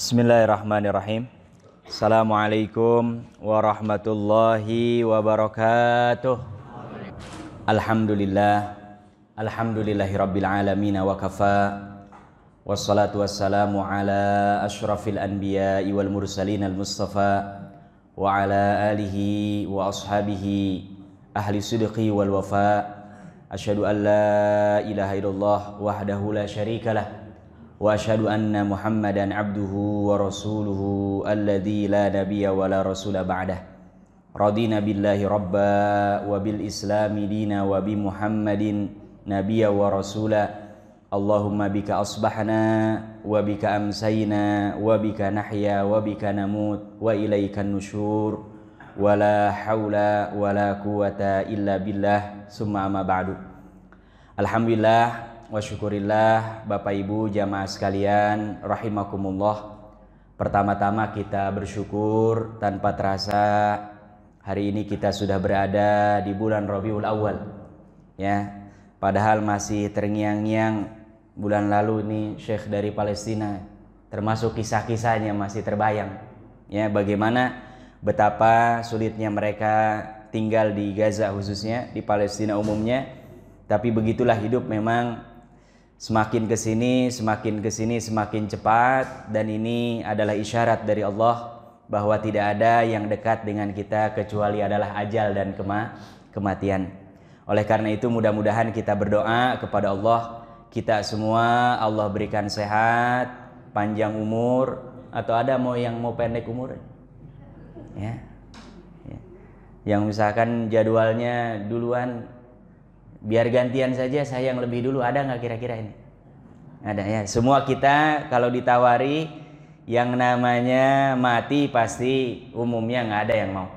Bismillahirrahmanirrahim. Assalamualaikum warahmatullahi wabarakatuh. Alhamdulillah. Alhamdulillahi rabbil alamin wa kafa. Wassalatu wassalamu ala asyrafil anbiya'i wal mursalin al mustafa wa ala alihi wa ashabihi ahli sidqi wal wafa. Asyhadu an la ilaha illallah wahdahu la syarikalah wa asyhadu anna Muhammadan abduhu wa rasuluhu alladzi la nabiyya wa la rasula ba'dah. Radina billahi rabba wa bil islami dina wa bi Muhammadin nabiyya wa rasula. Allahumma bika asbahna wa bika amsayna wa bika nahya wa bika namut wa ilaikan nusyur wa la hawla wa la quwata illa billah summa amma ba'du. Alhamdulillah wa syukurillah, Bapak Ibu jamaah sekalian rahimakumullah. Pertama-tama kita bersyukur tanpa terasa hari ini kita sudah berada di bulan Rabiul Awal. Ya, padahal masih terngiang-ngiang bulan lalu ini Syekh dari Palestina, termasuk kisah-kisahnya masih terbayang. Ya, bagaimana betapa sulitnya mereka tinggal di Gaza khususnya, di Palestina umumnya. Tapi begitulah hidup, memang semakin kesini semakin cepat, dan ini adalah isyarat dari Allah bahwa tidak ada yang dekat dengan kita kecuali adalah ajal dan kematian. Oleh karena itu mudah-mudahan kita berdoa kepada Allah, kita semua Allah berikan sehat, panjang umur, atau ada yang mau pendek umur? Ya. Yang misalkan jadwalnya duluan, biar gantian saja saya yang lebih dulu, ada nggak kira-kira ini? Ada ya. Semua kita kalau ditawari yang namanya mati pasti umumnya nggak ada yang mau.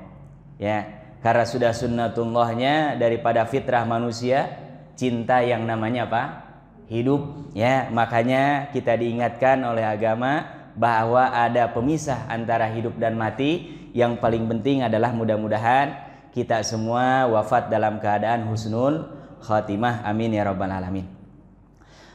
Ya, karena sudah sunnatullahnya daripada fitrah manusia, cinta yang namanya apa? Hidup. Ya, makanya kita diingatkan oleh agama bahwa ada pemisah antara hidup dan mati. Yang paling penting adalah mudah-mudahan kita semua wafat dalam keadaan husnul khatimah, amin ya rabbal alamin.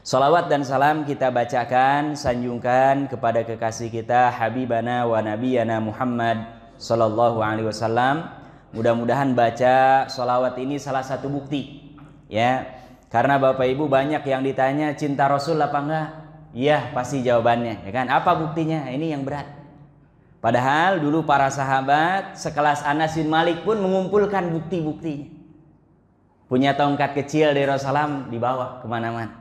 Salawat dan salam kita bacakan, sanjungkan kepada kekasih kita Habibana wa Nabiyana Muhammad sallallahu alaihi wasallam. Mudah-mudahan baca salawat ini salah satu bukti, ya. Karena Bapak Ibu banyak yang ditanya cinta Rasul apa enggak? Iya, pasti jawabannya, ya kan? Apa buktinya? Ini yang berat. Padahal dulu para sahabat sekelas Anas bin Malik pun mengumpulkan bukti-buktinya. Punya tongkat kecil dari Rasulullah dibawa kemana-mana.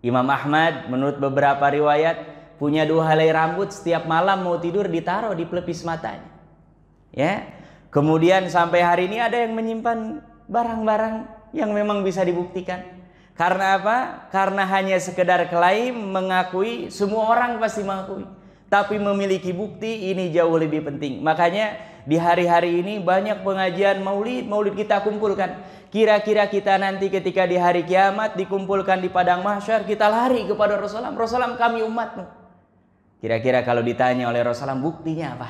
Imam Ahmad menurut beberapa riwayat punya 2 helai rambut, setiap malam mau tidur ditaruh di pelipis matanya. Ya. Kemudian sampai hari ini ada yang menyimpan barang-barang yang memang bisa dibuktikan. Karena apa? Karena hanya sekedar klaim, mengakui, semua orang pasti mengakui. Tapi memiliki bukti ini jauh lebih penting. Makanya di hari-hari ini banyak pengajian maulid kita kumpulkan. Kira-kira kita nanti ketika di hari kiamat dikumpulkan di padang mahsyar, kita lari kepada Rasulullah. Rasulullah, kami umatmu. Kira-kira kalau ditanya oleh Rasulullah, buktinya apa?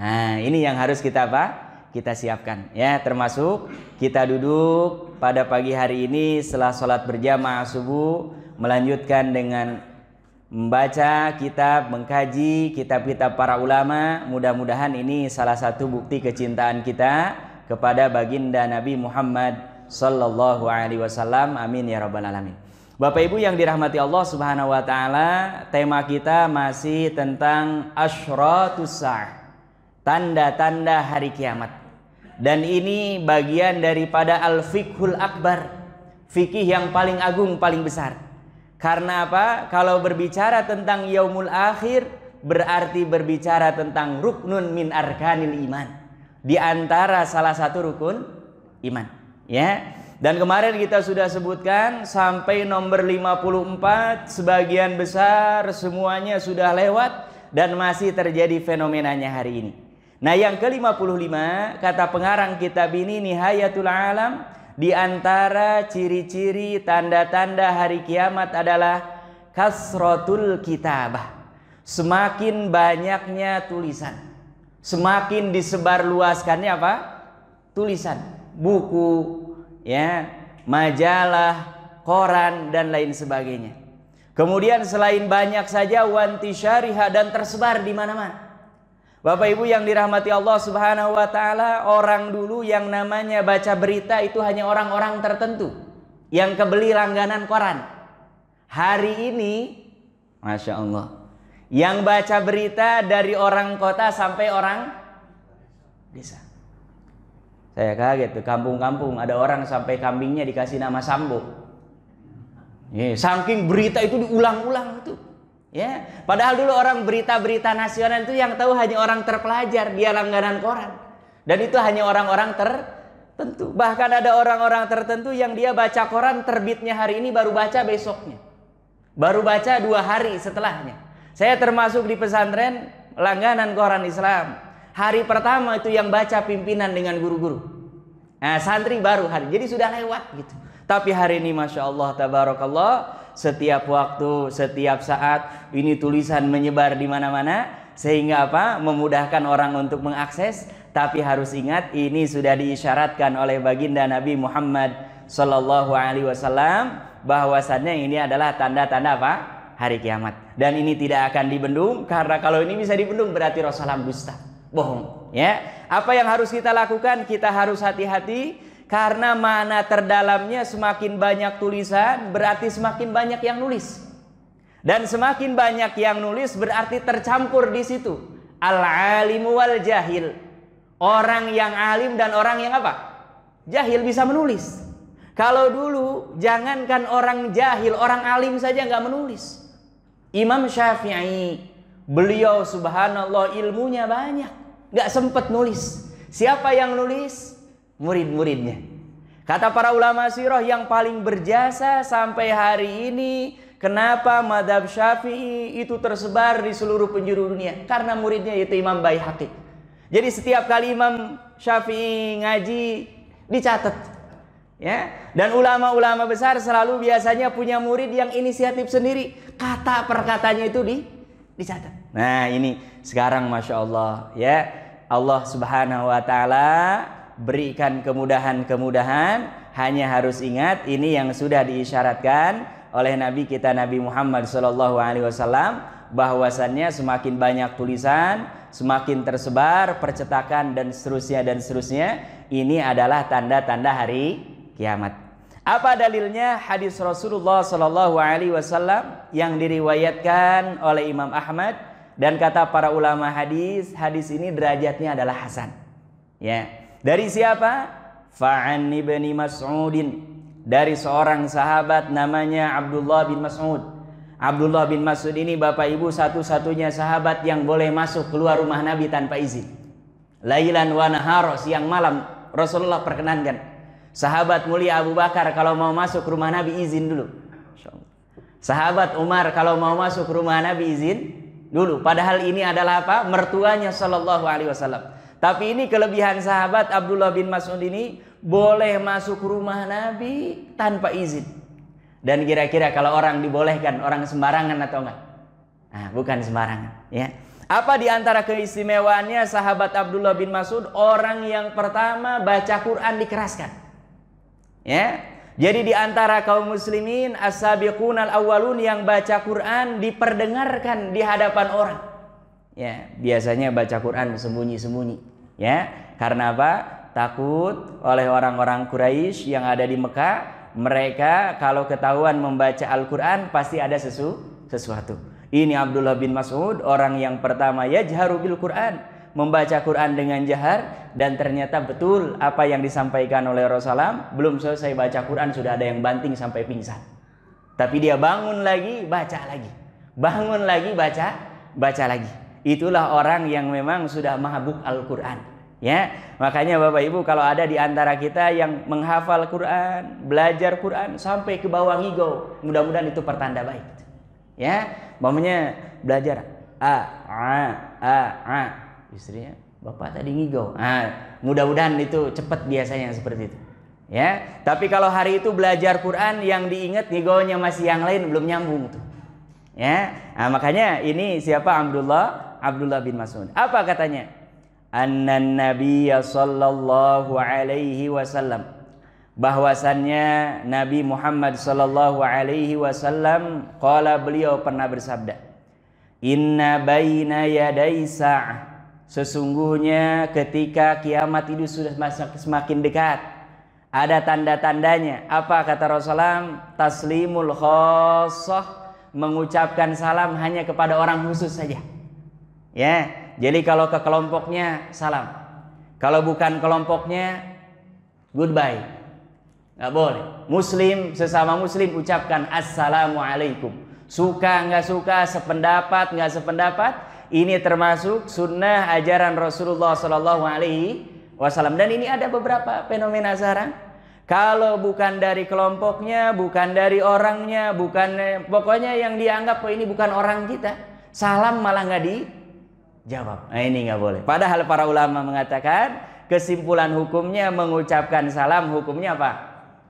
Nah, ini yang harus kita apa? Kita siapkan. Ya, termasuk kita duduk pada pagi hari ini setelah sholat berjamaah subuh, melanjutkan dengan membaca kitab, mengkaji kitab-kitab para ulama. Mudah-mudahan ini salah satu bukti kecintaan kita kepada baginda Nabi Muhammad sallallahu alaihi wasallam, amin ya rabbal alamin. Bapak Ibu yang dirahmati Allah Subhanahu wa taala, tema kita masih tentang asyratus sa'ah, tanda-tanda hari kiamat. Dan ini bagian daripada al-fiqhul akbar, fikih yang paling agung, paling besar. Karena apa? Kalau berbicara tentang yaumul akhir berarti berbicara tentang ruknun min arkanil iman, di antara salah satu rukun iman, ya. Dan kemarin kita sudah sebutkan sampai nomor 54, sebagian besar semuanya sudah lewat dan masih terjadi fenomenanya hari ini. Nah, yang ke-55 kata pengarang kitab ini Nihayatul Alam, di antara ciri-ciri tanda-tanda hari kiamat adalah kasratul kitabah, semakin banyaknya tulisan, semakin disebarluaskannya apa? Tulisan, buku, ya, majalah, koran dan lain sebagainya. Kemudian selain banyak saja wantisyariha, dan tersebar di mana-mana. Bapak Ibu yang dirahmati Allah Subhanahu wa taala, orang dulu yang namanya baca berita itu hanya orang-orang tertentu yang kebeli langganan koran. Hari ini Masya Allah, yang baca berita dari orang kota sampai orang desa. Saya kaget tuh, kampung-kampung ada orang sampai kambingnya dikasih nama Sambo. Saking berita itu diulang-ulang itu. Ya, padahal dulu orang berita-berita nasional itu yang tahu hanya orang terpelajar, dia langganan koran. Dan itu hanya orang-orang tertentu. Bahkan ada orang-orang tertentu yang dia baca koran terbitnya hari ini baru baca besoknya. Baru baca 2 hari setelahnya. Saya termasuk di pesantren langganan koran Islam. Hari pertama itu yang baca pimpinan dengan guru-guru. Nah, santri baru hari. Jadi sudah lewat gitu. Tapi hari ini Masya Allah tabarakallah, setiap waktu, setiap saat ini tulisan menyebar di mana-mana, sehingga apa? Memudahkan orang untuk mengakses. Tapi harus ingat, ini sudah diisyaratkan oleh baginda Nabi Muhammad sallallahu alaihi wasallam bahwasannya ini adalah tanda-tanda apa? Hari kiamat. Dan ini tidak akan dibendung, karena kalau ini bisa dibendung berarti Rasulullah dusta, bohong. Ya, apa yang harus kita lakukan? Kita harus hati-hati. Karena mana terdalamnya semakin banyak tulisan berarti semakin banyak yang nulis. Dan semakin banyak yang nulis berarti tercampur di situ al-alimu wal jahil. Orang yang alim dan orang yang apa? Jahil bisa menulis. Kalau dulu jangankan orang jahil, orang alim saja nggak menulis. Imam Syafi'i, beliau subhanallah ilmunya banyak, nggak sempat nulis. Siapa yang nulis? Murid-muridnya. Kata para ulama sirah yang paling berjasa sampai hari ini, kenapa madhab Syafi'i itu tersebar di seluruh penjuru dunia? Karena muridnya yaitu Imam Baihaqi. Jadi setiap kali Imam Syafi'i ngaji dicatat, ya. Dan ulama-ulama besar selalu biasanya punya murid yang inisiatif sendiri, kata per katanya itu dicatat. Nah ini sekarang Masya Allah, ya, Allah Subhanahu wa ta'ala berikan kemudahan-kemudahan. Hanya harus ingat, ini yang sudah diisyaratkan oleh Nabi kita Nabi Muhammad sallallahu alaihi wasallam, bahwasannya semakin banyak tulisan, semakin tersebar percetakan dan seterusnya. Ini adalah tanda-tanda hari kiamat. Apa dalilnya? Hadis Rasulullah sallallahu alaihi wasallam yang diriwayatkan oleh Imam Ahmad, dan kata para ulama hadis, hadis ini derajatnya adalah hasan. Ya. Dari siapa? Fa'an ibni Mas'udin, dari seorang sahabat namanya Abdullah bin Mas'ud. Abdullah bin Mas'ud ini Bapak Ibu satu-satunya sahabat yang boleh masuk keluar rumah Nabi tanpa izin. Lailan wa nahar, siang malam Rasulullah perkenankan. Sahabat mulia Abu Bakar kalau mau masuk rumah Nabi izin dulu. Sahabat Umar kalau mau masuk rumah Nabi izin dulu. Padahal ini adalah apa? Mertuanya sallallahu alaihi wasallam. Tapi ini kelebihan sahabat Abdullah bin Mas'ud ini, boleh masuk rumah Nabi tanpa izin. Dan kira-kira kalau orang dibolehkan, orang sembarangan atau enggak? Nah, bukan sembarangan, ya. Apa di antara keistimewaannya sahabat Abdullah bin Mas'ud? Orang yang pertama baca Quran dikeraskan. Ya. Jadi di antara kaum muslimin as-sabiqunal awwalun yang baca Quran diperdengarkan di hadapan orang. Ya, biasanya baca Quran sembunyi-sembunyi. Ya, karena apa? Takut oleh orang-orang Quraisy yang ada di Mekah. Mereka kalau ketahuan membaca Al-Quran pasti ada sesuatu. Ini Abdullah bin Mas'ud, orang yang pertama yajharu bil Quran, membaca Quran dengan jahar. Dan ternyata betul apa yang disampaikan oleh Rasulullah, belum selesai baca Quran sudah ada yang banting sampai pingsan. Tapi dia bangun lagi, baca lagi. Bangun lagi, baca lagi. Itulah orang yang memang sudah mahabuk Al-Quran. Ya, makanya Bapak Ibu kalau ada di antara kita yang menghafal Quran, belajar Quran sampai ke bawah ngigau, mudah-mudahan itu pertanda baik. Ya, umpamanya belajar a, istrinya, Bapak tadi ngigau. Mudah-mudahan itu cepat biasanya seperti itu. Ya, tapi kalau hari itu belajar Quran yang diingat ngigaunya masih yang lain belum nyambung tuh. Ya, makanya ini siapa? Abdullah bin Mas'ud. Apa katanya? Annan nabiyya sallallahu alaihi wasallam, bahwasannya Nabi Muhammad sallallahu alaihi wasallam qala, beliau pernah bersabda, inna baina yaday sa'ah, sesungguhnya ketika kiamat itu sudah semakin dekat, ada tanda-tandanya. Apa kata Rasulullah? Taslimul khassah, mengucapkan salam hanya kepada orang khusus saja. Ya, jadi kalau ke kelompoknya salam, kalau bukan kelompoknya goodbye. Nggak boleh. Muslim, sesama muslim ucapkan assalamualaikum. Suka nggak suka, sependapat nggak sependapat, ini termasuk sunnah ajaran Rasulullah Sallallahu Alaihi Wasallam. Dan ini ada beberapa fenomena sekarang. Kalau bukan dari kelompoknya, bukan dari orangnya, bukan, pokoknya yang dianggap ini bukan orang kita, salam malah nggak dijawab. Nah, ini nggak boleh. Padahal para ulama mengatakan kesimpulan hukumnya mengucapkan salam hukumnya apa?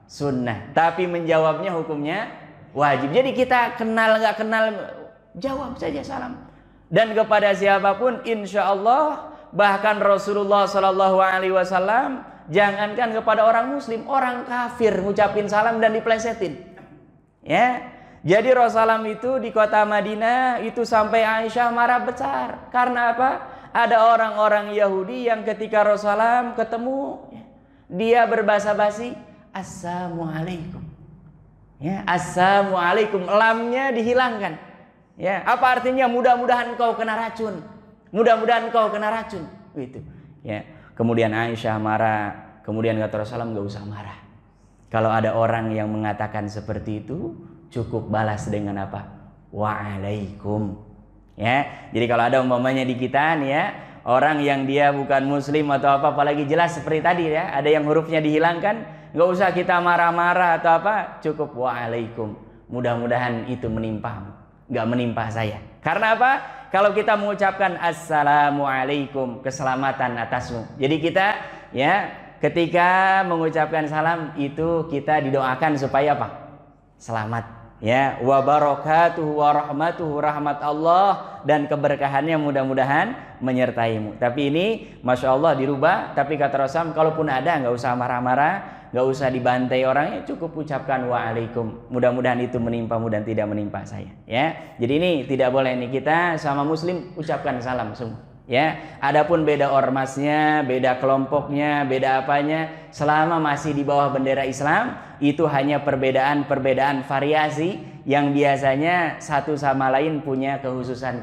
Sunnah. Tapi menjawabnya hukumnya wajib. Jadi kita kenal nggak kenal, jawab saja salam. Dan kepada siapapun, insya Allah, bahkan Rasulullah Sallallahu Alaihi Wasallam, jangankan kepada orang Muslim, orang kafir ngucapin salam dan diplesetin. Ya, jadi Rasulullah itu di kota Madinah itu sampai Aisyah marah besar. Karena apa? Ada orang-orang Yahudi yang ketika Rasulullah ketemu, dia berbahasa basi. Assalamualaikum. Ya, assalamualaikum, lamnya dihilangkan. Ya, apa artinya? Mudah-mudahan kau kena racun. Mudah-mudahan kau kena racun. Itu. Ya. Kemudian Aisyah marah. Kemudian kata Rasulullah, enggak usah marah. Kalau ada orang yang mengatakan seperti itu, cukup balas dengan apa? Waalaikum. Ya. Jadi kalau ada umpamanya di kita nih ya, orang yang dia bukan muslim atau apa, apalagi jelas seperti tadi ya, ada yang hurufnya dihilangkan, nggak usah kita marah-marah atau apa, cukup waalaikum. Mudah-mudahan itu menimpamu, nggak menimpa saya. Karena apa? Kalau kita mengucapkan assalamualaikum, keselamatan atasmu. Jadi kita ya ketika mengucapkan salam itu kita didoakan supaya apa? Selamat. Ya, wa barakatuhu wa rahmatuhu, rahmat Allah dan keberkahannya mudah-mudahan menyertaimu. Tapi ini masya Allah dirubah. Tapi kata Rasul, kalaupun ada nggak usah marah-marah, nggak usah dibantai orangnya, cukup ucapkan waalaikum. Mudah-mudahan itu menimpamu dan tidak menimpa saya. Ya, jadi ini tidak boleh nih kita sama Muslim ucapkan salam semua. Ya, adapun beda ormasnya, beda kelompoknya, beda apanya, selama masih di bawah bendera Islam, itu hanya perbedaan variasi yang biasanya satu sama lain punya kehususan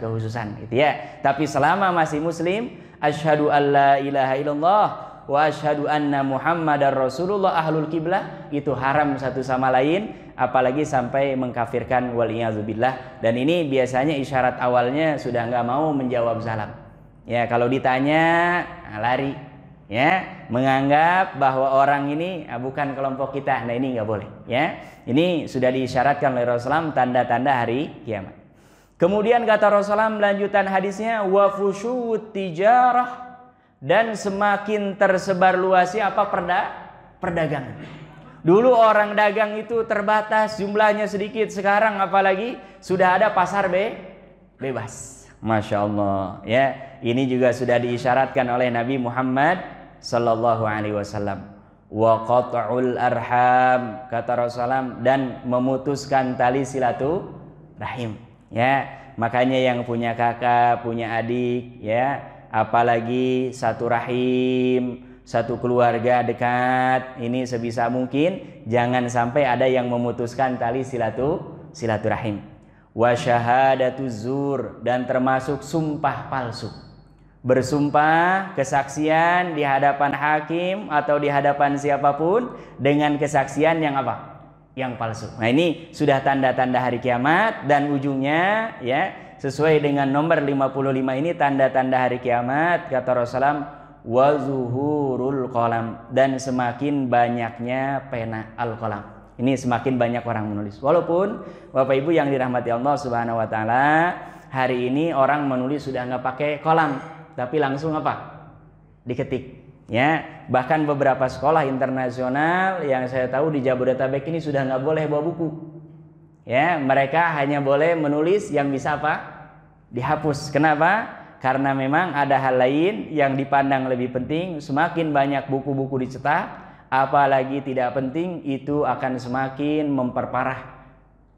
gitu ya. Tapi selama masih muslim, asyhadu alla ilaha illallah wa asyhadu anna muhammadar rasulullah ahlul kiblah, itu haram satu sama lain, apalagi sampai mengkafirkan, waliyadzubillah. Dan ini biasanya isyarat awalnya sudah nggak mau menjawab salam. Ya, kalau ditanya lari, ya, menganggap bahwa orang ini bukan kelompok kita. Nah, ini nggak boleh, ya. Ini sudah diisyaratkan oleh Rasulullah tanda-tanda hari kiamat. Kemudian kata Rasulullah melanjutkan hadisnya, wa fusyut tijarah, dan semakin tersebar luasnya apa? Perdagangan. Dulu orang dagang itu terbatas, jumlahnya sedikit. Sekarang apalagi sudah ada pasar bebas. Masya Allah, ya. Ini juga sudah diisyaratkan oleh Nabi Muhammad Sallallahu Alaihi Wasallam. Wa qat'ul arham, kata Rasulullah, dan memutuskan tali silaturahim. Ya, makanya yang punya kakak, punya adik, ya, apalagi satu rahim, satu keluarga dekat, ini sebisa mungkin jangan sampai ada yang memutuskan tali silaturahim. Wa syahadatuz zur, dan termasuk sumpah palsu. Bersumpah, kesaksian di hadapan hakim atau di hadapan siapapun dengan kesaksian yang apa? Yang palsu. Nah, ini sudah tanda-tanda hari kiamat, dan ujungnya ya sesuai dengan nomor 55 ini tanda-tanda hari kiamat, kata Rasulullah, wa zuhurul qalam, dan semakin banyaknya pena al-qalam. Ini semakin banyak orang menulis. Walaupun Bapak Ibu yang dirahmati Allah Subhanahu wa taala, hari ini orang menulis sudah nggak pakai kolam, tapi langsung apa? Diketik. Ya, bahkan beberapa sekolah internasional yang saya tahu di Jabodetabek ini sudah nggak boleh bawa buku. Ya, mereka hanya boleh menulis yang bisa apa? Dihapus. Kenapa? Karena memang ada hal lain yang dipandang lebih penting. Semakin banyak buku-buku dicetak, apalagi tidak penting, itu akan semakin memperparah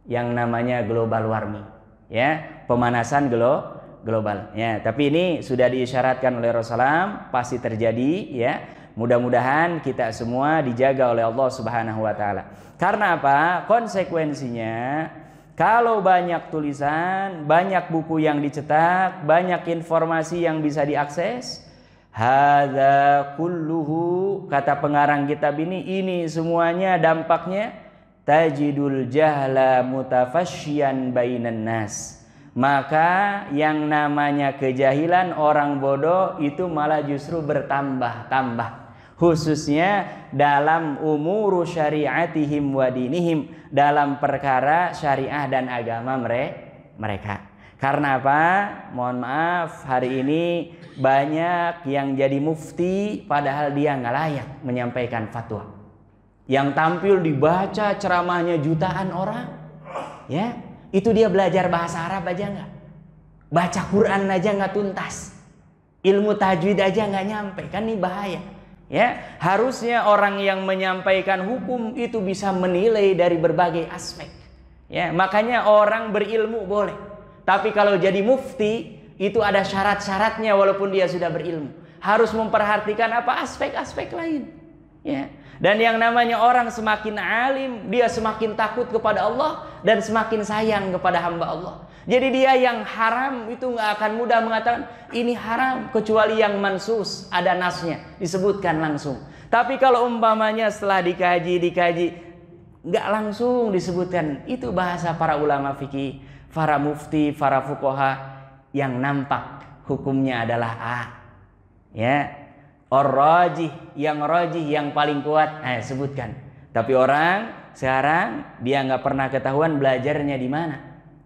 yang namanya global warming, ya, pemanasan global, ya. Tapi ini sudah diisyaratkan oleh Rasulullah, pasti terjadi, ya. Mudah-mudahan kita semua dijaga oleh Allah Subhanahu wa taala. Karena apa? Konsekuensinya, kalau banyak tulisan, banyak buku yang dicetak, banyak informasi yang bisa diakses, hadza kulluhu, kata pengarang kitab ini semuanya dampaknya tajidul jahla mutafassyian bainan nas. Maka yang namanya kejahilan, orang bodoh itu malah justru bertambah-tambah, khususnya dalam umur syariatihim wa dinihim, dalam perkara syariah dan agama mereka. Karena apa? Mohon maaf, hari ini banyak yang jadi mufti padahal dia nggak layak menyampaikan fatwa. Yang tampil dibaca ceramahnya jutaan orang, ya, itu dia belajar bahasa Arab aja nggak, baca Quran aja nggak tuntas, ilmu tajwid aja nggak nyampe, kan ini bahaya, ya. Harusnya orang yang menyampaikan hukum itu bisa menilai dari berbagai aspek, ya. Makanya orang berilmu boleh, tapi kalau jadi mufti itu ada syarat-syaratnya. Walaupun dia sudah berilmu, harus memperhatikan apa aspek-aspek lain, ya. Dan yang namanya orang semakin alim, dia semakin takut kepada Allah dan semakin sayang kepada hamba Allah. Jadi dia yang haram itu nggak akan mudah mengatakan ini haram, kecuali yang mansus, ada nasnya, disebutkan langsung. Tapi kalau umpamanya setelah dikaji, nggak langsung disebutkan, itu bahasa para ulama fikih, para mufti, para fuqaha, yang nampak hukumnya adalah A, ya. Ar-rajih, yang rajih, yang paling kuat, sebutkan. Tapi orang sekarang dia nggak pernah ketahuan belajarnya di mana,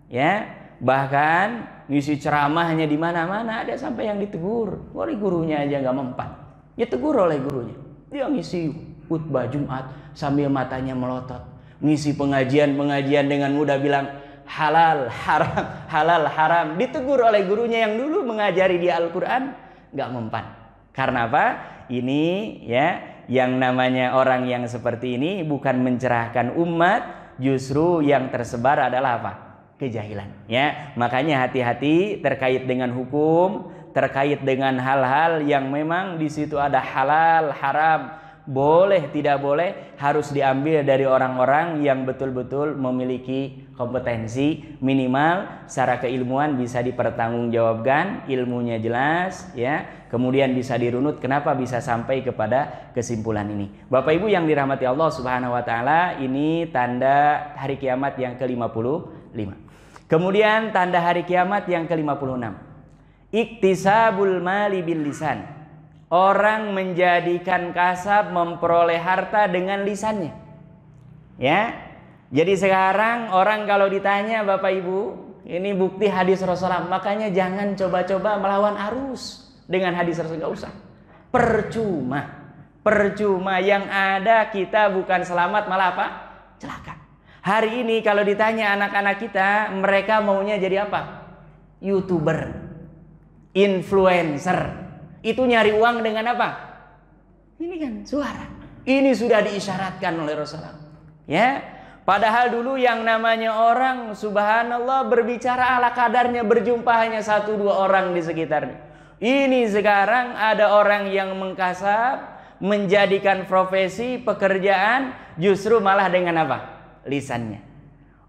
ya. Bahkan ngisi ceramahnya di mana-mana, ada sampai yang ditegur oleh gurunya aja nggak mempan, ya tegur oleh gurunya. Dia ngisi khutbah Jumat sambil matanya melotot, ngisi pengajian dengan mudah bilang halal haram, halal haram, ditegur oleh gurunya yang dulu mengajari dia Al-Quran, nggak mempan. Karena apa? Ini, ya, yang namanya orang yang seperti ini bukan mencerahkan umat, justru yang tersebar adalah apa? Kejahilan, ya. Makanya hati-hati terkait dengan hukum, terkait dengan hal-hal yang memang di situ ada halal, haram, boleh, tidak boleh, harus diambil dari orang-orang yang betul-betul memiliki kompetensi, minimal secara keilmuan bisa dipertanggungjawabkan, ilmunya jelas, ya. Kemudian bisa dirunut kenapa bisa sampai kepada kesimpulan ini. Bapak Ibu yang dirahmati Allah Subhanahu wa taala, ini tanda hari kiamat yang ke-55. Kemudian tanda hari kiamat yang ke-56. Iktisabul mali bil lisan. Orang menjadikan kasab, memperoleh harta dengan lisannya, ya. Jadi sekarang orang kalau ditanya, Bapak Ibu, ini bukti hadis Rasulullah, makanya jangan coba-coba melawan arus dengan hadis Rasulullah, nggak usah. Percuma, yang ada kita bukan selamat malah apa? Celaka. Hari ini kalau ditanya anak-anak kita, mereka maunya jadi apa? YouTuber, influencer. Itu nyari uang dengan apa? Ini kan suara. Ini sudah diisyaratkan oleh Rasulullah, ya. Padahal dulu yang namanya orang, subhanallah, berbicara ala kadarnya, berjumpa hanya 1-2 orang di sekitarnya. Ini sekarang ada orang yang mengkasab, menjadikan profesi, pekerjaan, justru malah dengan apa? Lisannya.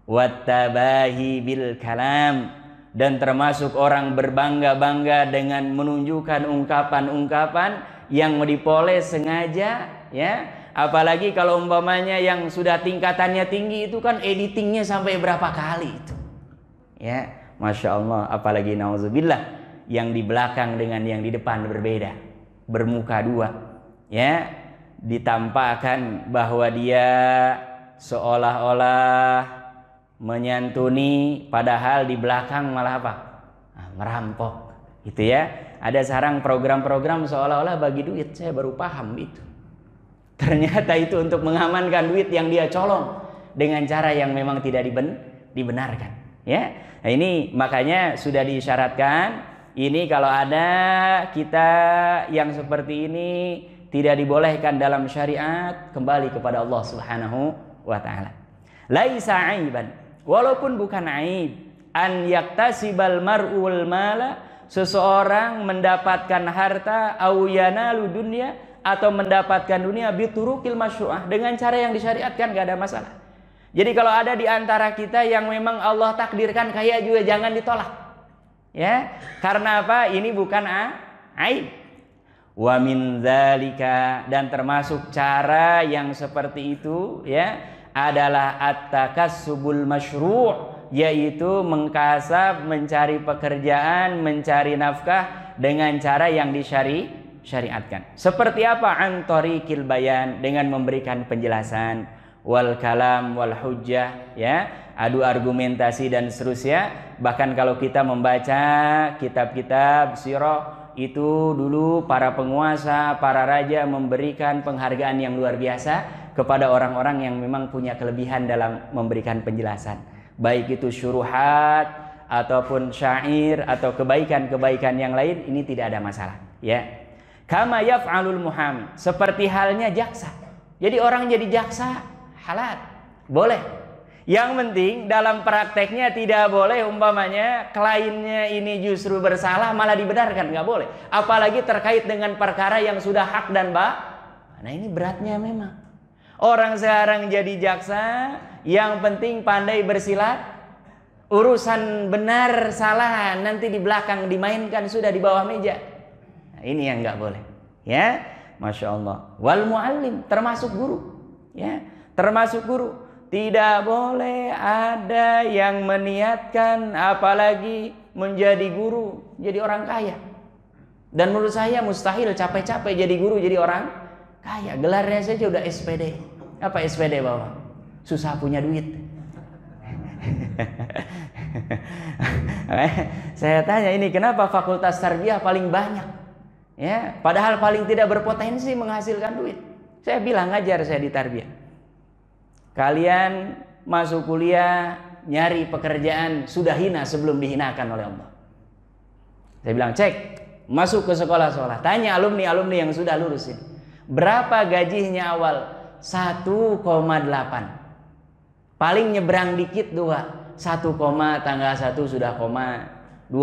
Wattabahi bil kalam. Dan termasuk orang berbangga-bangga dengan menunjukkan ungkapan-ungkapan yang dipoles sengaja, ya. Apalagi kalau umpamanya yang sudah tingkatannya tinggi itu kan editingnya sampai berapa kali itu, ya. Masya Allah. Apalagi nauzubillah, yang di belakang dengan yang di depan berbeda, bermuka dua, ya. Ditampakkan bahwa dia seolah-olah menyantuni, padahal di belakang malah apa? Merampok, gitu ya. Ada sekarang program-program seolah-olah bagi duit, saya baru paham itu. Ternyata itu untuk mengamankan duit yang dia colong dengan cara yang memang tidak dibenarkan, ya. Nah, ini makanya sudah diisyaratkan. Ini kalau ada kita yang seperti ini, tidak dibolehkan dalam syariat, kembali kepada Allah Subhanahu wa taala. Laisa aiban, walaupun bukan aib, an yaktasibal mar'ul mala, seseorang mendapatkan harta, au yanalu dunya, atau mendapatkan dunia biturukil masyru'ah, dengan cara yang disyariatkan, gak ada masalah. Jadi kalau ada di antara kita yang memang Allah takdirkan kaya juga jangan ditolak. Ya, karena apa? Ini bukan aib. Wa min dzalika, dan termasuk cara yang seperti itu ya adalah at-takassubul masyru', yaitu mengkasab, mencari pekerjaan, mencari nafkah dengan cara yang disyariatkan. Seperti apa? Antorikil bayan, dengan memberikan penjelasan, wal kalam wal hujjah, ya, adu argumentasi dan seterusnya. Bahkan kalau kita membaca kitab-kitab sirah, itu dulu para penguasa, para raja memberikan penghargaan yang luar biasa kepada orang-orang yang memang punya kelebihan dalam memberikan penjelasan, baik itu syuruhat ataupun syair atau kebaikan-kebaikan yang lain. Ini tidak ada masalah, ya. Kama yaf'alul muhami, seperti halnya jaksa. Jadi orang jadi jaksa halal, boleh. Yang penting dalam prakteknya tidak boleh umpamanya kliennya ini justru bersalah malah dibenarkan, nggak boleh. Apalagi terkait dengan perkara yang sudah hak dan nah ini beratnya memang. Orang sekarang jadi jaksa, yang penting pandai bersilat, urusan benar salah nanti di belakang dimainkan, sudah di bawah meja. Nah, ini yang nggak boleh, ya. Masya Allah. Wal muallim, termasuk guru, ya. Termasuk guru, tidak boleh ada yang meniatkan apalagi menjadi guru, jadi orang kaya. Dan menurut saya mustahil capek-capek jadi guru, jadi orang kaya. Gelarnya saja udah SPD. Apa SPD bawa? Susah punya duit. Saya tanya ini kenapa fakultas tarbiyah paling banyak? Ya, padahal paling tidak berpotensi menghasilkan duit. Saya bilang ngajar saya di tarbiyah. Kalian masuk kuliah, nyari pekerjaan, sudah hina sebelum dihinakan oleh Allah. Saya bilang, cek, masuk ke sekolah-sekolah, tanya alumni-alumni yang sudah lulus ini, berapa gajinya awal? 1,8. Paling nyebrang dikit 2, 1, tanggal 1 sudah 2.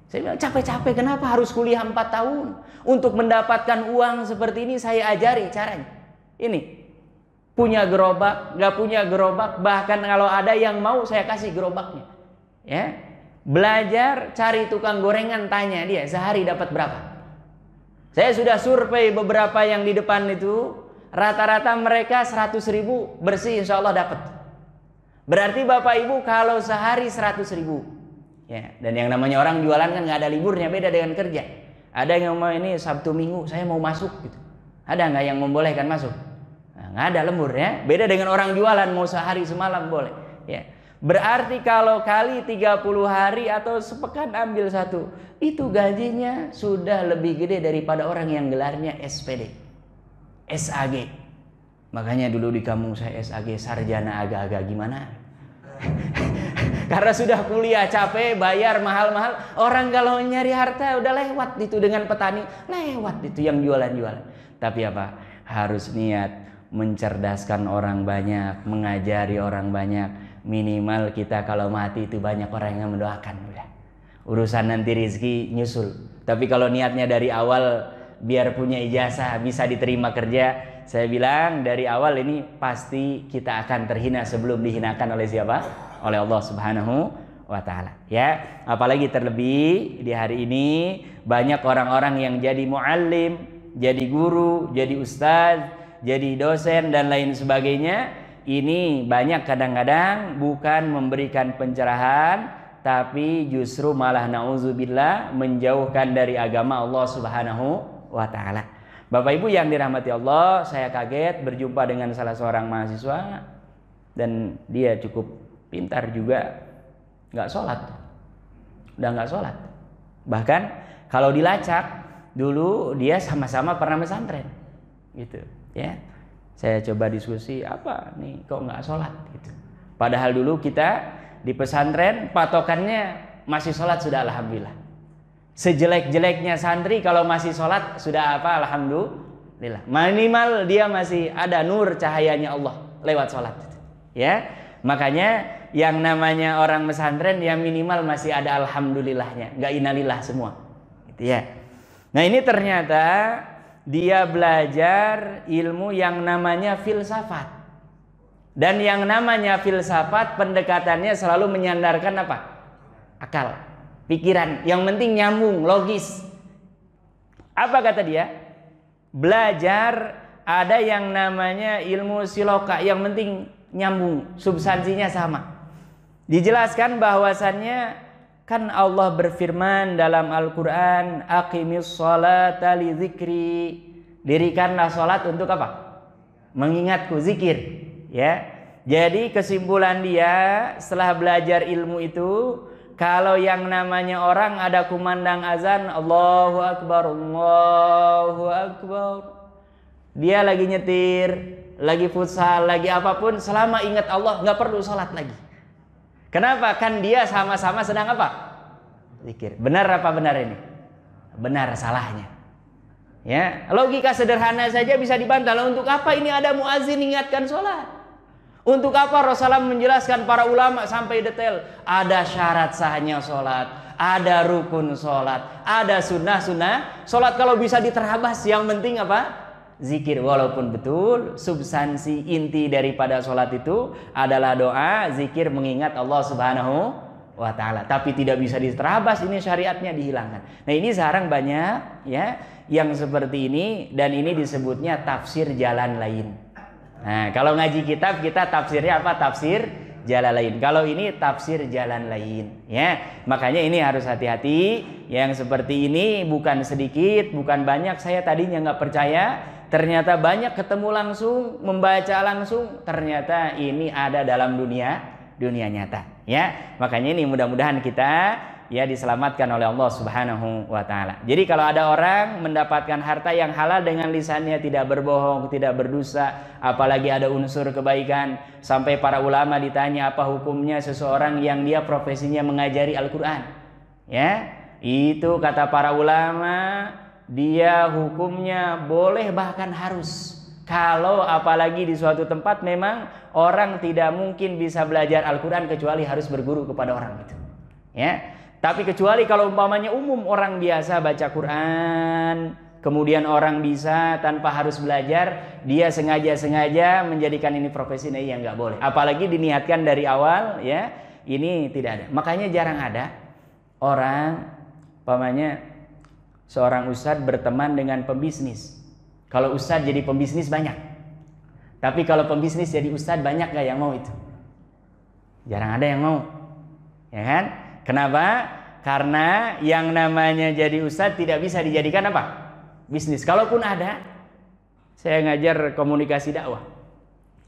Saya bilang, capek-capek kenapa harus kuliah 4 tahun? Untuk mendapatkan uang seperti ini saya ajari caranya. Ini punya gerobak, nggak punya gerobak, bahkan kalau ada yang mau saya kasih gerobaknya, ya. Belajar cari tukang gorengan, tanya dia sehari dapat berapa. Saya sudah survei beberapa yang di depan itu, rata-rata mereka 100.000 bersih insya Allah dapat. Berarti bapak ibu kalau sehari 100.000, ya. Dan yang namanya orang jualan kan nggak ada liburnya, beda dengan kerja. Ada yang mau ini Sabtu Minggu saya mau masuk gitu, ada nggak yang membolehkan masuk? Nggak ada, lembur, ya. Beda dengan orang jualan mau sehari semalam boleh, ya. Berarti kalau kali 30 hari atau sepekan ambil 1, itu gajinya sudah lebih gede daripada orang yang gelarnya SPD, SAG. Makanya dulu di kampung saya SAG, sarjana agak-agak gimana. Karena sudah kuliah capek, bayar mahal-mahal. Orang kalau nyari harta udah lewat itu dengan petani, lewat itu yang jualan-jualan. Tapi apa? Harus niat mencerdaskan orang banyak, mengajari orang banyak. Minimal kita kalau mati itu banyak orang yang mendoakan. Udah. Urusan nanti rezeki nyusul. Tapi kalau niatnya dari awal biar punya ijazah bisa diterima kerja, saya bilang dari awal ini pasti kita akan terhina sebelum dihinakan oleh siapa? Oleh Allah Subhanahu wa taala, ya. Apalagi terlebih di hari ini banyak orang-orang yang jadi muallim, jadi guru, jadi ustaz, jadi dosen dan lain sebagainya. Ini banyak kadang-kadang bukan memberikan pencerahan, tapi justru malah na'udzubillah menjauhkan dari agama Allah Subhanahu wa taala. Bapak Ibu yang dirahmati Allah, saya kaget berjumpa dengan salah seorang mahasiswa dan dia cukup pintar juga, nggak sholat, udah nggak sholat. Bahkan kalau dilacak dulu dia sama-sama pernah pesantren, gitu, ya. Saya coba diskusi, apa nih kok nggak sholat gitu. Padahal dulu kita di pesantren patokannya masih sholat sudah alhamdulillah. Sejelek-jeleknya santri kalau masih sholat sudah apa? Alhamdulillah. Minimal dia masih ada nur cahayanya Allah lewat sholat. Ya, makanya yang namanya orang pesantren ya minimal masih ada alhamdulillahnya, nggak innalillah semua. Gitu ya. Nah ini ternyata dia belajar ilmu yang namanya filsafat. Dan yang namanya filsafat pendekatannya selalu menyandarkan apa? Akal, pikiran. Yang penting nyambung, logis. Apa kata dia? Belajar ada yang namanya ilmu siloka. Yang penting nyambung, substansinya sama. Dijelaskan bahwasannya kan Allah berfirman dalam Al-Quran, aqimis sholata li dzikri. Dirikanlah sholat untuk apa? Mengingatku, zikir. Ya, jadi kesimpulan dia setelah belajar ilmu itu, kalau yang namanya orang ada kumandang azan, Allahu Akbar, Allahu Akbar, dia lagi nyetir, lagi futsal, lagi apapun, selama ingat Allah nggak perlu sholat lagi. Kenapa? Kan dia sama-sama sedang apa? Zikir. Benar apa benar ini? Benar salahnya. Ya, logika sederhana saja bisa dibantah. Untuk apa ini ada muazin ingatkan sholat? Untuk apa Rasulullah menjelaskan para ulama sampai detail? Ada syarat sahnya sholat, ada rukun sholat, ada sunnah sholat. Kalau bisa diterabas, yang penting apa? Zikir. Walaupun betul substansi inti daripada sholat itu adalah doa, zikir, mengingat Allah Subhanahu wa ta'ala. Tapi tidak bisa diterabas, ini syariatnya dihilangkan. Nah ini sekarang banyak ya yang seperti ini, dan ini disebutnya tafsir jalan lain. Nah, kalau ngaji kitab kita tafsirnya apa? Tafsir jalan lain. Kalau ini tafsir jalan lain, ya. Makanya ini harus hati-hati. Yang seperti ini bukan sedikit, bukan banyak. Saya tadinya nggak percaya, ternyata banyak ketemu langsung, membaca langsung. Ternyata ini ada dalam dunia nyata, ya. Makanya ini mudah-mudahan kita ya diselamatkan oleh Allah Subhanahu wa ta'ala. Jadi kalau ada orang mendapatkan harta yang halal dengan lisannya, tidak berbohong, tidak berdosa, apalagi ada unsur kebaikan, sampai para ulama ditanya apa hukumnya seseorang yang dia profesinya mengajari Al-Quran, ya, itu kata para ulama dia hukumnya boleh bahkan harus. Kalau apalagi di suatu tempat memang orang tidak mungkin bisa belajar Al-Quran kecuali harus berguru kepada orang itu, ya. Tapi kecuali kalau umpamanya umum orang biasa baca Quran, kemudian orang bisa tanpa harus belajar, dia sengaja menjadikan ini profesi, nah yang nggak boleh. Apalagi diniatkan dari awal, ya, ini tidak ada. Makanya jarang ada orang, umpamanya seorang ustadz berteman dengan pembisnis. Kalau ustadz jadi pembisnis banyak, tapi kalau pembisnis jadi ustadz banyak gak yang mau itu? Jarang ada yang mau, ya kan? Kenapa? Karena yang namanya jadi ustadz tidak bisa dijadikan apa? Bisnis. Kalaupun ada, saya ngajar komunikasi dakwah.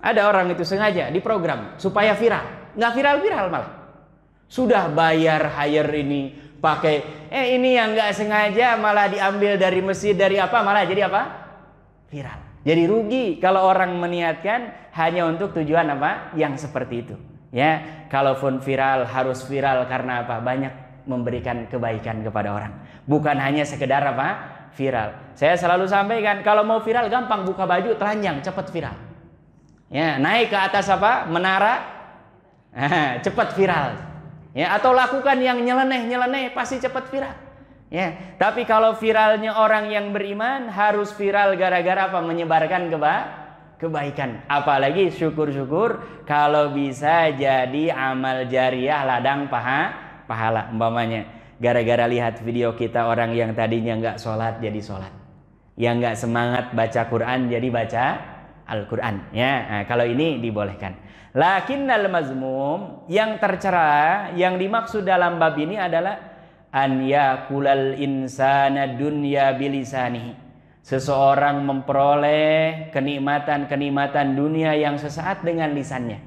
Ada orang itu sengaja diprogram supaya viral. Nggak viral-viral malah. Sudah bayar hire ini, pakai ini yang nggak sengaja malah diambil dari masjid, dari apa, malah jadi apa? Viral. Jadi rugi kalau orang meniatkan hanya untuk tujuan apa? Yang seperti itu. Ya, kalaupun viral harus viral karena apa? Banyak memberikan kebaikan kepada orang. Bukan hanya sekedar apa? Viral. Saya selalu sampaikan kalau mau viral gampang, buka baju telanjang cepat viral. Ya, naik ke atas apa? Menara, cepat viral. Ya, atau lakukan yang nyeleneh pasti cepat viral. Ya, tapi kalau viralnya orang yang beriman harus viral gara-gara apa? Menyebarkan kebaikan. Apalagi syukur-syukur kalau bisa jadi amal jariah ladang pahala. Umpamanya gara-gara lihat video kita orang yang tadinya nggak sholat jadi sholat, yang nggak semangat baca Quran jadi baca Al-Quran, ya. Nah, kalau ini dibolehkan. Lakinnal mazmum, yang tercela, yang dimaksud dalam bab ini adalah an yakulal insana dunya bilisanihi. Seseorang memperoleh kenikmatan dunia yang sesaat dengan lisannya.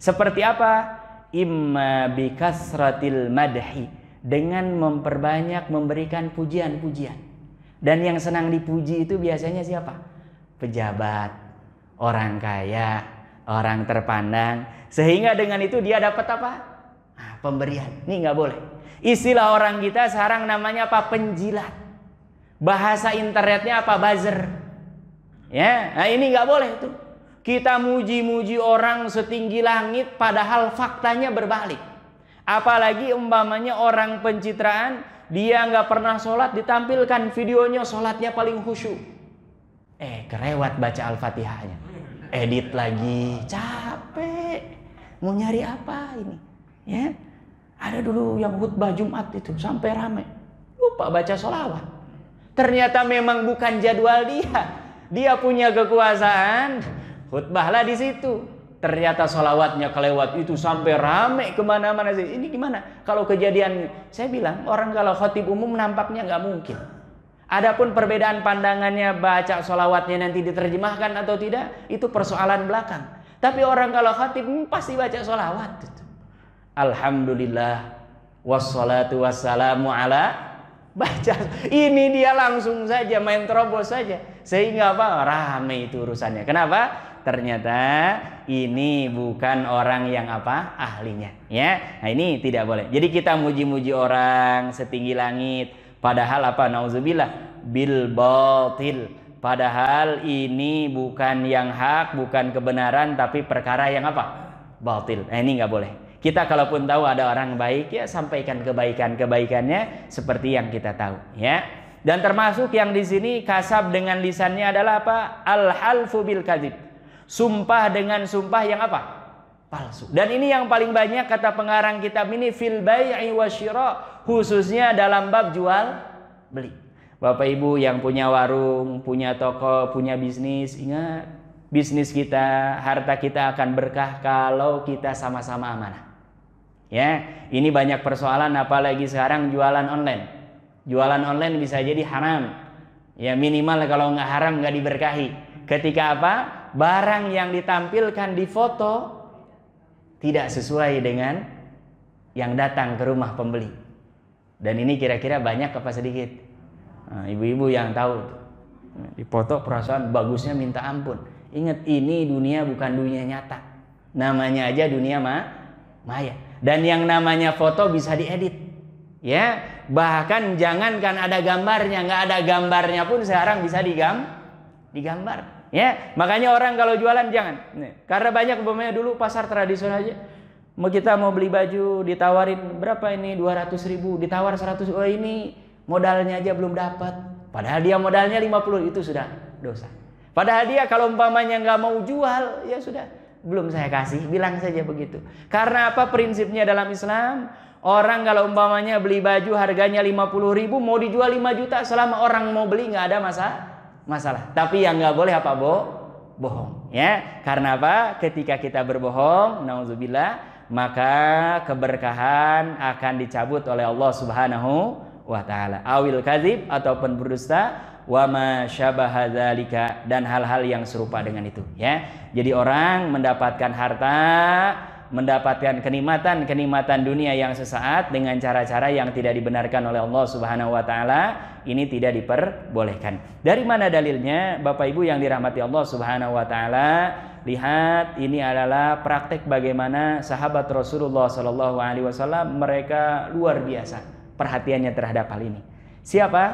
Seperti apa? Imma bikasratil madhi, dengan memperbanyak memberikan pujian-pujian. Dan yang senang dipuji itu biasanya siapa? Pejabat, orang kaya, orang terpandang. Sehingga dengan itu dia dapat apa? Pemberian. Ini nggak boleh. Istilah orang kita sekarang namanya apa? Penjilat. Bahasa internetnya apa? Buzzer. Ya, nah ini nggak boleh tuh. Kita muji-muji orang setinggi langit padahal faktanya berbalik. Apalagi umpamanya orang pencitraan, dia nggak pernah sholat, ditampilkan videonya sholatnya paling khusyuk. Kelewat baca Al-Fatihahnya. Edit lagi, capek. Mau nyari apa ini? Ya, ada dulu yang khutbah Jumat itu sampai rame, lupa baca sholawat. Ternyata memang bukan jadwal dia. Dia punya kekuasaan, khutbahlah di situ. Ternyata sholawatnya kelewat itu sampai rame kemana-mana. Ini gimana? Kalau kejadian, saya bilang orang kalau khatib umum nampaknya nggak mungkin. Adapun perbedaan pandangannya baca sholawatnya nanti diterjemahkan atau tidak, itu persoalan belakang. Tapi orang kalau khatib pasti baca sholawat. Alhamdulillah wassalatu wassalamu ala, baca ini dia langsung saja main terobos saja, sehingga apa? Rame itu urusannya. Kenapa? Ternyata ini bukan orang yang apa? Ahlinya. Ya, nah ini tidak boleh. Jadi kita muji-muji orang setinggi langit, padahal apa? Nauzubillah bil batil. Padahal ini bukan yang hak, bukan kebenaran, tapi perkara yang apa? Batil. Nah ini nggak boleh. Kita kalaupun tahu ada orang baik, ya sampaikan kebaikannya seperti yang kita tahu, ya. Dan termasuk yang di sini kasab dengan lisannya adalah apa? Al-halfu bil kadzib. Sumpah dengan sumpah yang apa? Palsu. Dan ini yang paling banyak kata pengarang kitab ini fil bai'i wasyira, khususnya dalam bab jual beli. Bapak Ibu yang punya warung, punya toko, punya bisnis, ingat bisnis kita, harta kita akan berkah kalau kita sama-sama amanah. Ya, ini banyak persoalan apalagi sekarang jualan online. Jualan online bisa jadi haram. Ya minimal kalau nggak haram nggak diberkahi. Ketika apa? Barang yang ditampilkan di foto tidak sesuai dengan yang datang ke rumah pembeli. Dan ini kira-kira banyak apa sedikit? Nah, ibu-ibu yang tahu di foto perasaan bagusnya minta ampun. Ingat ini dunia bukan dunia nyata. Namanya aja dunia maya. Dan yang namanya foto bisa diedit. Ya, bahkan jangankan ada gambarnya, nggak ada gambarnya pun sekarang bisa digambar. Ya, makanya orang kalau jualan jangan. Karena banyak umpamanya dulu pasar tradisional aja. Kita mau beli baju ditawarin berapa ini? 200.000, ditawar 100. Oh ini modalnya aja belum dapat. Padahal dia modalnya 50, itu sudah dosa. Padahal dia kalau umpamanya nggak mau jual, ya sudah, belum saya kasih, bilang saja begitu. Karena apa prinsipnya dalam Islam? Orang kalau umpamanya beli baju harganya 50.000, mau dijual 5 juta, selama orang mau beli nggak ada masalah. Tapi yang nggak boleh apa? Bohong. Ya, karena apa? Ketika kita berbohong, nauzubillah, maka keberkahan akan dicabut oleh Allah Subhanahu wa ta'ala. Awil kadzib, ataupun berdusta, wa ma syabaha dzalika, dan hal-hal yang serupa dengan itu, ya. Jadi orang mendapatkan harta, mendapatkan kenikmatan dunia yang sesaat dengan cara-cara yang tidak dibenarkan oleh Allah Subhanahu wa taala, ini tidak diperbolehkan. Dari mana dalilnya? Bapak Ibu yang dirahmati Allah Subhanahu wa taala, lihat ini adalah praktek bagaimana sahabat Rasulullah sallallahu alaihi wasallam, mereka luar biasa perhatiannya terhadap hal ini. Siapa?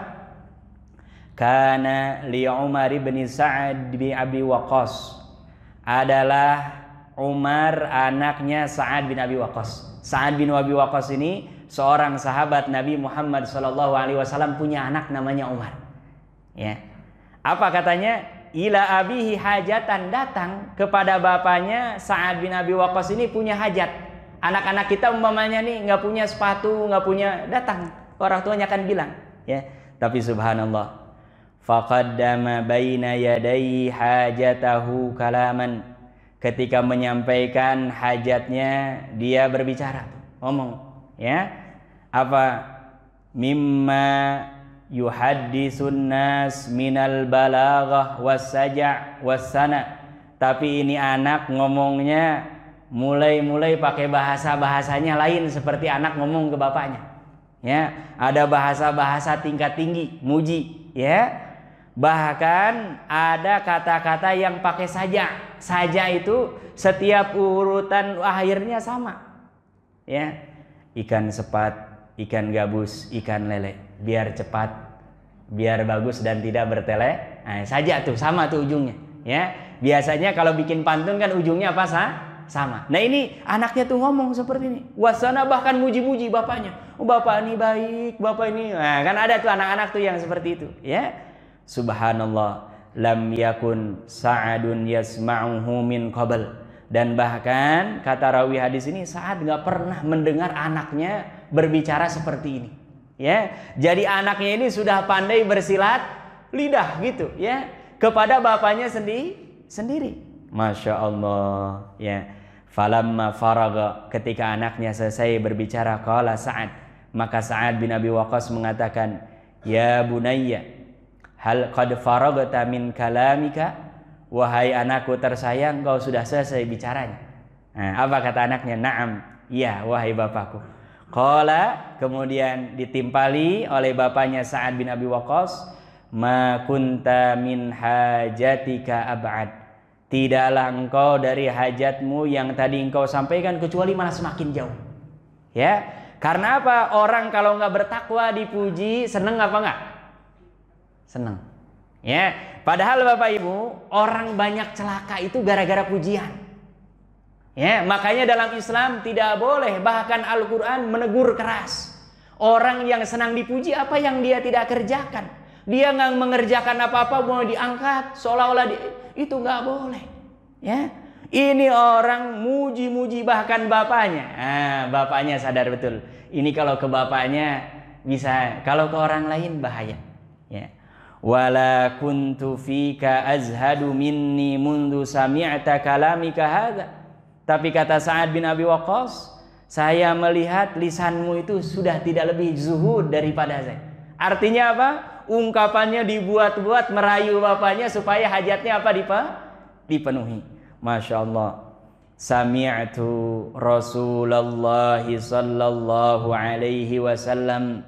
Kana li Umar bin Sa'ad bin Abi Waqqas. Adalah Umar anaknya Sa'ad bin Abi Waqqas. Sa'ad bin Abi Waqqas ini seorang sahabat Nabi Muhammad sallallahu alaihi wasallam, punya anak namanya Umar. Ya. Apa katanya? Ila abihi hajatan, datang kepada bapaknya Sa'ad bin Abi Waqqas ini punya hajat. Anak-anak kita umpamanya nih nggak punya sepatu, nggak punya, datang orang tuanya akan bilang, ya. Tapi subhanallah, faqaddama baina yadai hajatahu kalaman. Ketika menyampaikan hajatnya, dia berbicara, ngomong, ya. Apa? Mimma yuhaddisun nas minal balaghah was-saja' was-sana. Tapi ini anak ngomongnya mulai pakai bahasanya lain seperti anak ngomong ke bapaknya. Ya, ada bahasa tingkat tinggi, muji, ya. Bahkan ada kata-kata yang pakai saja. Saja itu setiap urutan akhirnya sama. Ya. Ikan sepat ikan gabus, ikan lele. Biar cepat, biar bagus dan tidak bertele. Nah, saja tuh, sama tuh ujungnya. Ya, biasanya kalau bikin pantun kan ujungnya apa sama. Nah ini anaknya tuh ngomong seperti ini. Wasana bahkan muji-muji bapaknya. Oh, bapak ini baik, bapak ini. Nah, kan ada tuh anak-anak tuh yang seperti itu. Ya, subhanallah. Lam yakun Sa'adun yasma'uhu min qabl. Dan bahkan kata rawi hadis ini, Sa'ad nggak pernah mendengar anaknya berbicara seperti ini. Ya, jadi anaknya ini sudah pandai bersilat lidah gitu, ya, kepada bapaknya sendiri. Masya Allah, ya. Falamma faraga, ketika anaknya selesai berbicara, qala Sa'ad, maka Sa'ad bin Abi Waqqas mengatakan, ya bunayya, hal qad faragta min kalamika, wahai anakku tersayang, kau sudah selesai bicaranya. Nah, apa kata anaknya? Na'am, iya wahai bapakku. Qala, kemudian ditimpali oleh bapaknya Sa'ad bin Abi Waqqas, ma kunta min hajatika ab'ad, tidaklah engkau dari hajatmu yang tadi engkau sampaikan kecuali malah semakin jauh. Ya, karena apa? Orang kalau nggak bertakwa dipuji, seneng apa nggak? Seneng. Ya, padahal Bapak Ibu, orang banyak celaka itu gara-gara pujian. Ya, makanya dalam Islam tidak boleh, bahkan Al-Quran menegur keras orang yang senang dipuji apa yang dia tidak kerjakan. Dia nggak mengerjakan apa-apa mau diangkat seolah-olah itu nggak boleh. Ya, ini orang muji-muji bahkan bapaknya. Nah, bapaknya sadar betul. Ini kalau ke bapaknya bisa, kalau ke orang lain bahaya. Ya. Wala kuntu fika azhadu minni mundu sami'ta kalamika hadza. Tapi kata Sa'ad bin Abi Waqqas, saya melihat lisanmu itu sudah tidak lebih zuhud daripada saya. Artinya apa? Ungkapannya dibuat-buat merayu bapaknya supaya hajatnya apa dipenuhi. Masya Allah. Sami'tu Rasulullah sallallahu alaihi wasallam.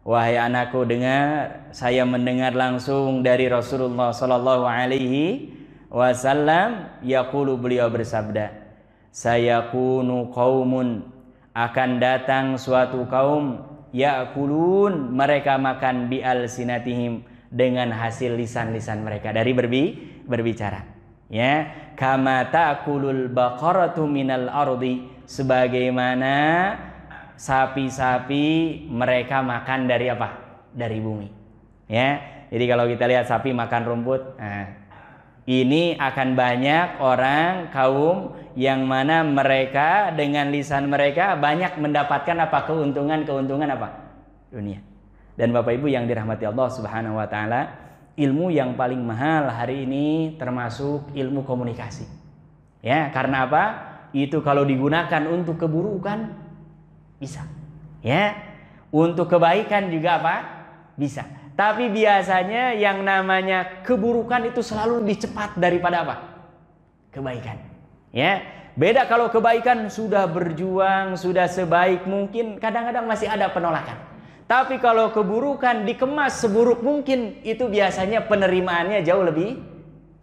Wahai anakku, dengar, saya mendengar langsung dari Rasulullah sallallahu alaihi wasallam, yaqulu, beliau bersabda, sayakunu qaumun, akan datang suatu kaum, ya'kulun, mereka makan bi alsinatihim, dengan hasil lisan-lisan mereka dari berbicara. Ya, kama ta'kulul baqaratu minal ardi, sebagaimana sapi-sapi mereka makan dari apa? Dari bumi. Ya, jadi kalau kita lihat sapi makan rumput, nah, ini akan banyak orang kaum yang mana mereka dengan lisan mereka banyak mendapatkan apa? Keuntungan apa? Dunia. Dan Bapak Ibu yang dirahmati Allah Subhanahu wa taala, ilmu yang paling mahal hari ini termasuk ilmu komunikasi. Ya, karena apa? Itu kalau digunakan untuk keburukan bisa. Ya. Untuk kebaikan juga apa? Bisa. Tapi biasanya yang namanya keburukan itu selalu lebih cepat daripada apa? Kebaikan. Ya. Beda kalau kebaikan sudah berjuang, sudah sebaik mungkin, kadang-kadang masih ada penolakan. Tapi kalau keburukan dikemas seburuk mungkin, itu biasanya penerimaannya jauh lebih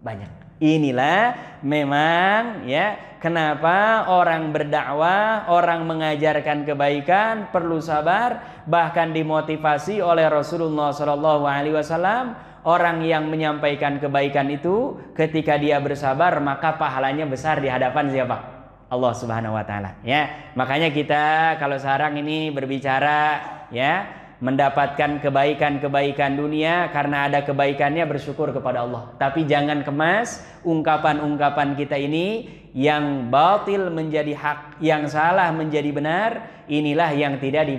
banyak. Inilah memang ya kenapa orang berdakwah, orang mengajarkan kebaikan perlu sabar, bahkan dimotivasi oleh Rasulullah SAW. Orang yang menyampaikan kebaikan itu ketika dia bersabar maka pahalanya besar di hadapan siapa? Allah Subhanahu wa taala. Ya, makanya kita kalau sekarang ini berbicara ya mendapatkan kebaikan-kebaikan dunia karena ada kebaikannya, bersyukur kepada Allah. Tapi jangan kemas ungkapan-ungkapan kita ini yang batil menjadi hak, yang salah menjadi benar. Inilah yang tidak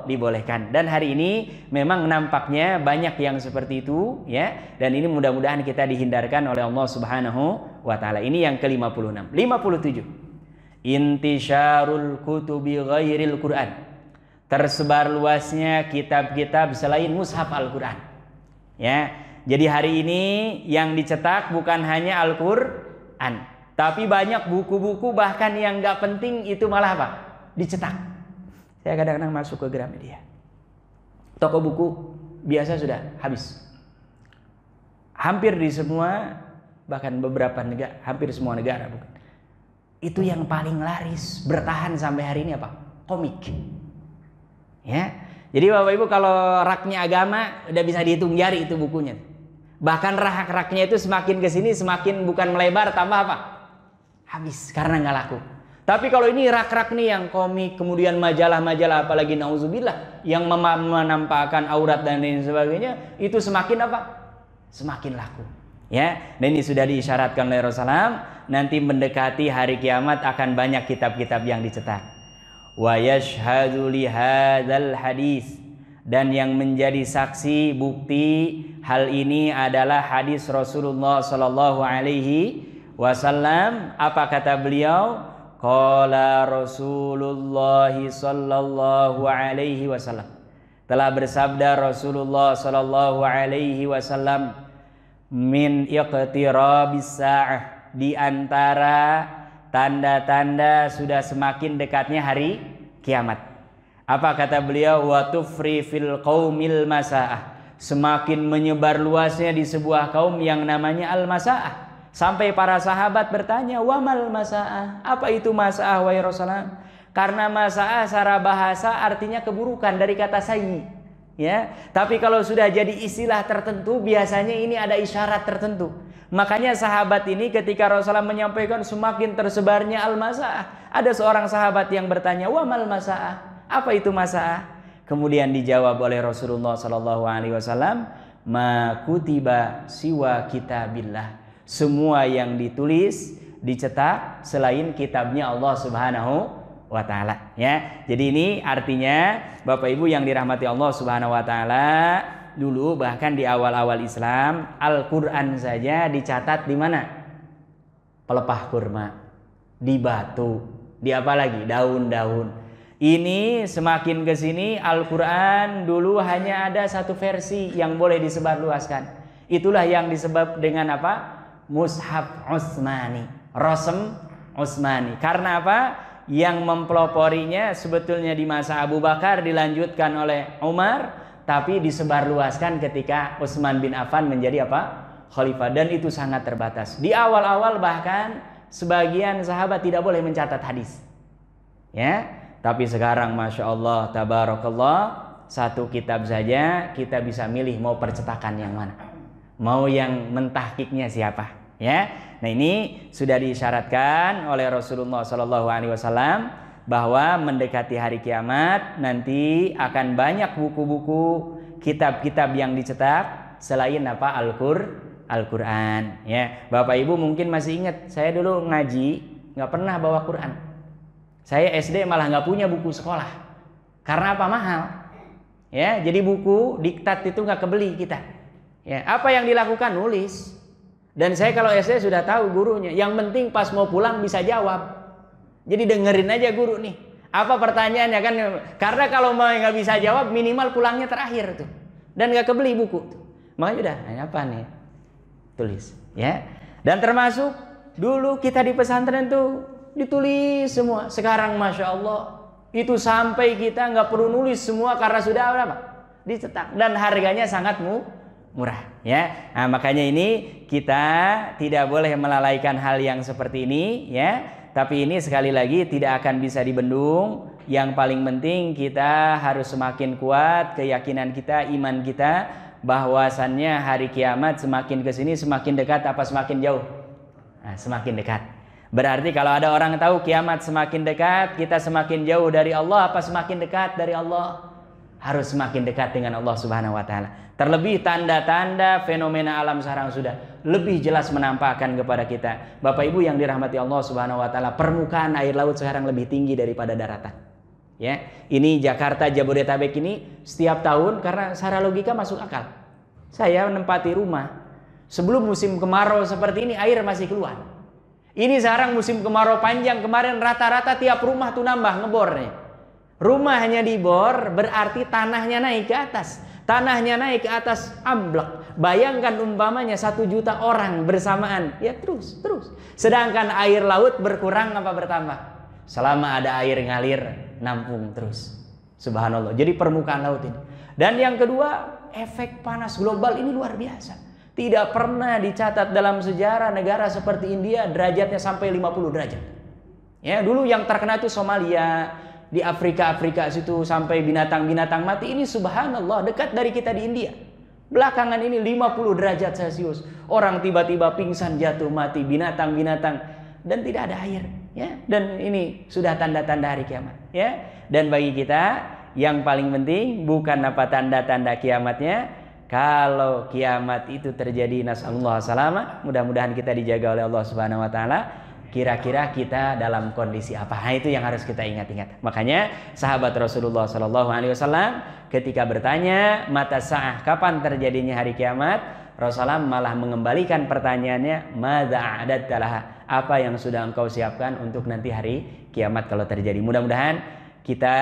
dibolehkan. Dan hari ini memang nampaknya banyak yang seperti itu ya. Dan ini mudah-mudahan kita dihindarkan oleh Allah Subhanahu wa taala. Ini yang ke-56. 57. Intisyarul kutubi ghairil Qur'an. Tersebar luasnya kitab-kitab selain mushaf Al-Quran. Ya, jadi hari ini yang dicetak bukan hanya Al-Quran, tapi banyak buku-buku bahkan yang nggak penting itu malah apa? Dicetak. Saya kadang-kadang masuk ke Gramedia, toko buku biasa sudah habis. Hampir di semua, bahkan beberapa negara, hampir semua negara bukan. Itu yang paling laris bertahan sampai hari ini apa? Komik. Ya. Jadi Bapak Ibu kalau raknya agama udah bisa dihitung jari itu bukunya. Bahkan rak-raknya itu semakin ke sini semakin bukan melebar tambah apa? Habis karena nggak laku. Tapi kalau ini rak-rak nih yang komik, kemudian majalah-majalah, apalagi nauzubillah yang menampakkan aurat dan lain sebagainya, itu semakin apa? Semakin laku. Ya, dan ini sudah diisyaratkan oleh Rasulullah, nanti mendekati hari kiamat akan banyak kitab-kitab yang dicetak. Wa yashhadu li hadzal hadis, dan yang menjadi saksi bukti hal ini adalah hadis Rasulullah sallallahu alaihi wasallam. Apa kata beliau? Qala Rasulullah sallallahu alaihi wasallam. Telah bersabda Rasulullah sallallahu alaihi wasallam, min iqtirabis sa'ah, di antara tanda-tanda sudah semakin dekatnya hari kiamat. Apa kata beliau? Wa tufri fil qaumil masaah, semakin menyebar luasnya di sebuah kaum yang namanya al-masaah. Sampai para sahabat bertanya, wamal masaah, apa itu masaah wahai Rasulullah? Karena masaah secara bahasa artinya keburukan dari kata sayyi, ya. Tapi kalau sudah jadi istilah tertentu biasanya ini ada isyarat tertentu. Makanya sahabat ini ketika Rasulullah menyampaikan semakin tersebarnya al-masaah, ada seorang sahabat yang bertanya, wamal masaah, apa itu masaah? Kemudian dijawab oleh Rasulullah sallallahu alaihi wasallam, ma kutiba siwa kitabillah, semua yang ditulis dicetak selain kitabnya Allah Subhanahu wa taala, ya. Jadi ini artinya Bapak Ibu yang dirahmati Allah Subhanahu wa taala, dulu bahkan di awal-awal Islam Al-Qur'an saja dicatat di mana? Pelepah kurma, di batu, di apa lagi? Daun-daun. Ini semakin ke sini Al-Qur'an dulu hanya ada satu versi yang boleh disebarluaskan. Itulah yang disebut dengan apa? Mushaf Utsmani, Rasm Utsmani. Karena apa? Yang mempeloporinya sebetulnya di masa Abu Bakar, dilanjutkan oleh Umar, tapi disebarluaskan ketika Utsman bin Affan menjadi apa? Khalifah, dan itu sangat terbatas. Di awal-awal bahkan sebagian sahabat tidak boleh mencatat hadis. Ya, tapi sekarang Masya Allah, Tabarakallah, satu kitab saja kita bisa milih mau percetakan yang mana, mau yang mentahkiknya siapa. Ya, nah ini sudah diisyaratkan oleh Rasulullah Sallallahu Alaihi Wasallam bahwa mendekati hari kiamat nanti akan banyak buku-buku, kitab-kitab yang dicetak selain apa? Al-Quran. Ya, Bapak Ibu mungkin masih ingat saya dulu ngaji nggak pernah bawa Quran. Saya SD malah nggak punya buku sekolah karena apa? Mahal. Ya, jadi buku diktat itu nggak kebeli kita. Ya, apa yang dilakukan? Nulis. Dan saya kalau SD sudah tahu gurunya, yang penting pas mau pulang bisa jawab. Jadi dengerin aja guru nih, apa pertanyaannya kan? Karena kalau mau nggak bisa jawab minimal pulangnya terakhir tuh, dan nggak kebeli buku tuh. Makanya udah, apa nih? Tulis, ya. Dan termasuk dulu kita di pesantren tuh ditulis semua. Sekarang Masya Allah itu sampai kita nggak perlu nulis semua karena sudah apa? Dicetak, dan harganya sangat murah, ya. Nah, makanya ini kita tidak boleh melalaikan hal yang seperti ini, ya. Tapi ini sekali lagi tidak akan bisa dibendung. Yang paling penting kita harus semakin kuat keyakinan kita, iman kita, bahwasannya hari kiamat semakin ke sini semakin dekat apa semakin jauh? Nah, semakin dekat. Berarti kalau ada orang tahu kiamat semakin dekat, kita semakin jauh dari Allah apa semakin dekat dari Allah? Harus semakin dekat dengan Allah Subhanahu wa taala. Terlebih tanda-tanda fenomena alam sekarang sudah lebih jelas menampakkan kepada kita. Bapak Ibu yang dirahmati Allah Subhanahu wa taala, permukaan air laut sekarang lebih tinggi daripada daratan. Ya, ini Jakarta Jabodetabek ini setiap tahun karena secara logika masuk akal. Saya menempati rumah sebelum musim kemarau seperti ini air masih keluar. Ini sekarang musim kemarau panjang, kemarin rata-rata tiap rumah tuh nambah ngebornya. Rumahnya dibor berarti tanahnya naik ke atas. Tanahnya naik ke atas amblek. Bayangkan umpamanya 1 juta orang bersamaan, ya terus. Sedangkan air laut berkurang apa bertambah? Selama ada air ngalir, nampung terus. Subhanallah. Jadi permukaan laut ini. Dan yang kedua, efek panas global ini luar biasa. Tidak pernah dicatat dalam sejarah negara seperti India derajatnya sampai 50 derajat. Ya, dulu yang terkena itu Somalia, di Afrika situ sampai binatang-binatang mati. Ini subhanallah dekat dari kita di India. Belakangan ini 50 derajat Celcius. Orang tiba-tiba pingsan, jatuh, mati, binatang-binatang, dan tidak ada air, ya. Dan ini sudah tanda-tanda hari kiamat, ya. Dan bagi kita yang paling penting bukan apa tanda-tanda kiamatnya. Kalau kiamat itu terjadi, nasallallahu salama, mudah-mudahan kita dijaga oleh Allah Subhanahu wa taala. Kira-kira kita dalam kondisi apa? Nah, itu yang harus kita ingat-ingat. Makanya sahabat Rasulullah sallallahu alaihi wasallam ketika bertanya mata sa'ah, kapan terjadinya hari kiamat, Rasulullah malah mengembalikan pertanyaannya, madza a'dadta laha, apa yang sudah engkau siapkan untuk nanti hari kiamat kalau terjadi. Mudah-mudahan kita,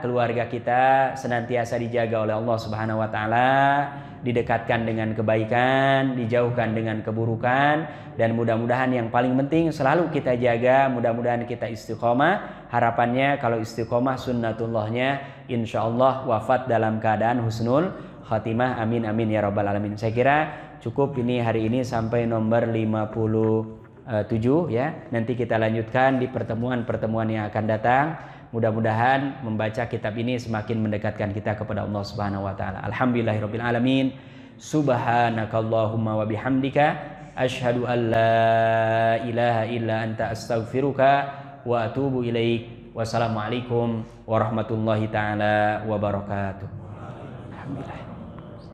keluarga kita senantiasa dijaga oleh Allah Subhanahu wa taala, didekatkan dengan kebaikan, dijauhkan dengan keburukan, dan mudah-mudahan yang paling penting selalu kita jaga, mudah-mudahan kita istiqomah. Harapannya kalau istiqomah sunnatullahnya insyaallah wafat dalam keadaan husnul khatimah. Amin amin ya rabbal alamin. Saya kira cukup ini hari ini sampai nomor 57 ya. Nanti kita lanjutkan di pertemuan-pertemuan yang akan datang. Mudah-mudahan membaca kitab ini semakin mendekatkan kita kepada Allah Subhanahu wa taala. Alhamdulillahirabbil alamin. Subhanakallahumma wa bihamdika asyhadu an la ilaha illa anta astaghfiruka wa atubu ilaik. Wassalamualaikum warahmatullahi taala wabarakatuh. Alhamdulillah.